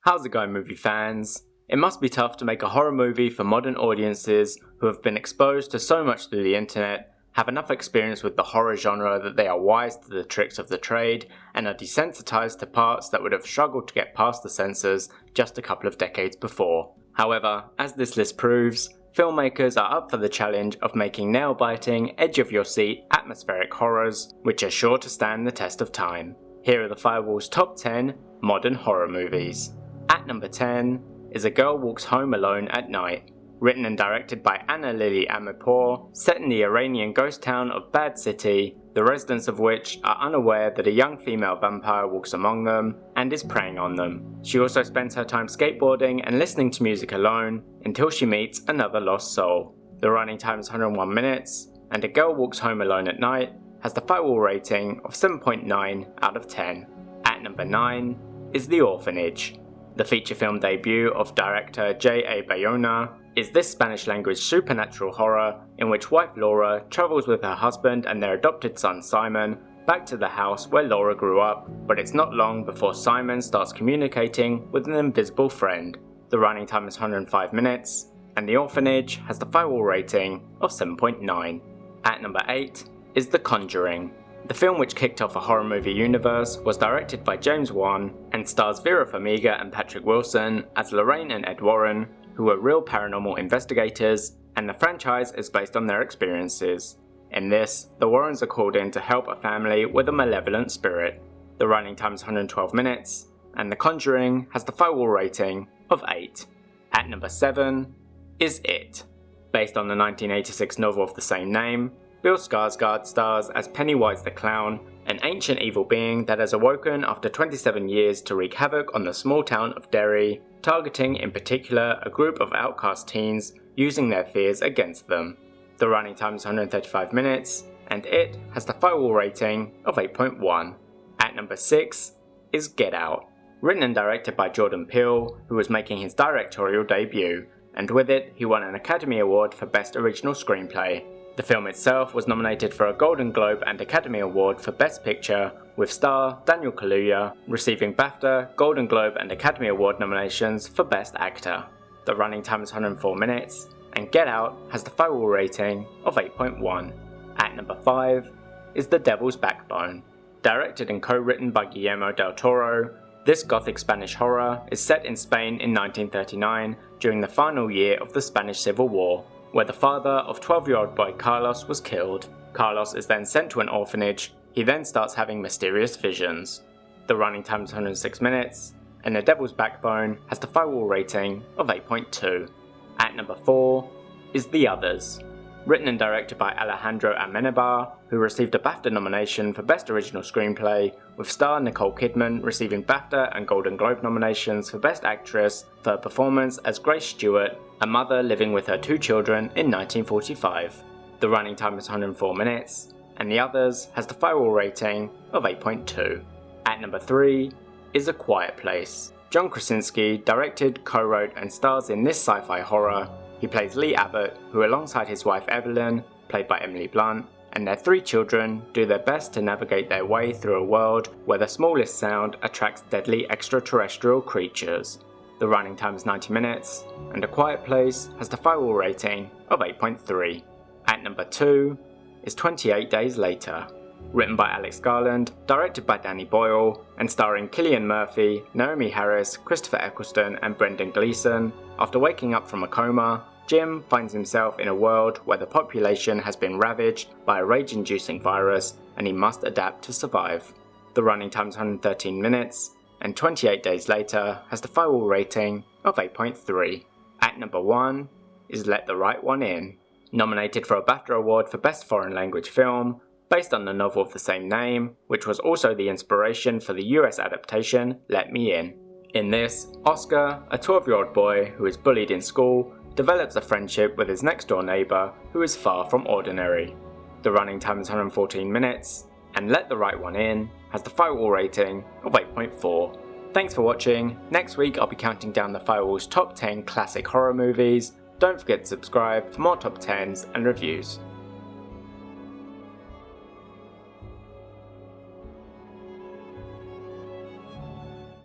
How's it going, movie fans? It must be tough to make a horror movie for modern audiences who have been exposed to so much through the internet, have enough experience with the horror genre that they are wise to the tricks of the trade, and are desensitized to parts that would have struggled to get past the censors just a couple of decades before. However, as this list proves, filmmakers are up for the challenge of making nail-biting, edge-of-your-seat, atmospheric horrors, which are sure to stand the test of time. Here are the Firewall's top 10 modern horror movies. At number 10 is A Girl Walks Home Alone at Night. Written and directed by Anna Lily Amirpour, set in the Iranian ghost town of Bad City, the residents of which are unaware that a young female vampire walks among them and is preying on them. She also spends her time skateboarding and listening to music alone until she meets another lost soul. The running time is 101 minutes, and A Girl Walks Home Alone at Night has the Firewall rating of 7.9 out of 10. At number 9 is The Orphanage. The feature film debut of director J.A. Bayona is this Spanish-language supernatural horror in which wife Laura travels with her husband and their adopted son Simon back to the house where Laura grew up, but it's not long before Simon starts communicating with an invisible friend. The running time is 105 minutes, and The Orphanage has the Firewall rating of 7.9. At number 8 is The Conjuring. The film, which kicked off a horror movie universe, was directed by James Wan and stars Vera Farmiga and Patrick Wilson as Lorraine and Ed Warren, who were real paranormal investigators, and the franchise is based on their experiences. In this, the Warrens are called in to help a family with a malevolent spirit. The running time is 112 minutes, and The Conjuring has the Firewall rating of 8. At number 7 is It. Based on the 1986 novel of the same name, Bill Skarsgård stars as Pennywise the Clown, an ancient evil being that has awoken after 27 years to wreak havoc on the small town of Derry, targeting in particular a group of outcast teens using their fears against them. The running time is 135 minutes, and It has the Firewall rating of 8.1. At number 6 is Get Out. Written and directed by Jordan Peele, who was making his directorial debut, and with it he won an Academy Award for Best Original Screenplay. The film itself was nominated for a Golden Globe and Academy Award for Best Picture, with star Daniel Kaluuya receiving BAFTA, Golden Globe and Academy Award nominations for Best Actor. The running time is 104 minutes, and Get Out has the Firewall rating of 8.1. At number 5 is The Devil's Backbone. Directed and co-written by Guillermo del Toro, this gothic Spanish horror is set in Spain in 1939 during the final year of the Spanish Civil War, where the father of 12-year-old boy Carlos was killed. Carlos is then sent to an orphanage. He then starts having mysterious visions. The running time is 106 minutes, and The Devil's Backbone has the Firewall rating of 8.2. At number 4 is The Others. Written and directed by Alejandro Amenabar, who received a BAFTA nomination for Best Original Screenplay, with star Nicole Kidman receiving BAFTA and Golden Globe nominations for Best Actress for her performance as Grace Stewart, a mother living with her 2 children in 1945. The running time is 104 minutes, and The Others has the Firewall rating of 8.2. At number 3 is A Quiet Place. John Krasinski directed, co-wrote and stars in this sci-fi horror. He plays Lee Abbott, who alongside his wife Evelyn, played by Emily Blunt, and their 3 children do their best to navigate their way through a world where the smallest sound attracts deadly extraterrestrial creatures. The running time is 90 minutes, and A Quiet Place has the Firewall rating of 8.3. At number 2 is 28 Days Later. Written by Alex Garland, directed by Danny Boyle, and starring Cillian Murphy, Naomi Harris, Christopher Eccleston and Brendan Gleeson. After waking up from a coma, Jim finds himself in a world where the population has been ravaged by a rage-inducing virus and he must adapt to survive. The running time is 113 minutes, and 28 Days Later has the Firewall rating of 8.3. At number 1 is Let the Right One In. Nominated for a BAFTA Award for Best Foreign Language Film, based on the novel of the same name, which was also the inspiration for the US adaptation Let Me In. In this, Oscar, a 12-year-old boy who is bullied in school, develops a friendship with his next-door neighbour who is far from ordinary. The running time is 114 minutes, and Let the Right One In has the Firewall rating of 8.4. Thanks for watching. Next week I'll be counting down the Firewall's top 10 classic horror movies. Don't forget to subscribe for more top 10s and reviews.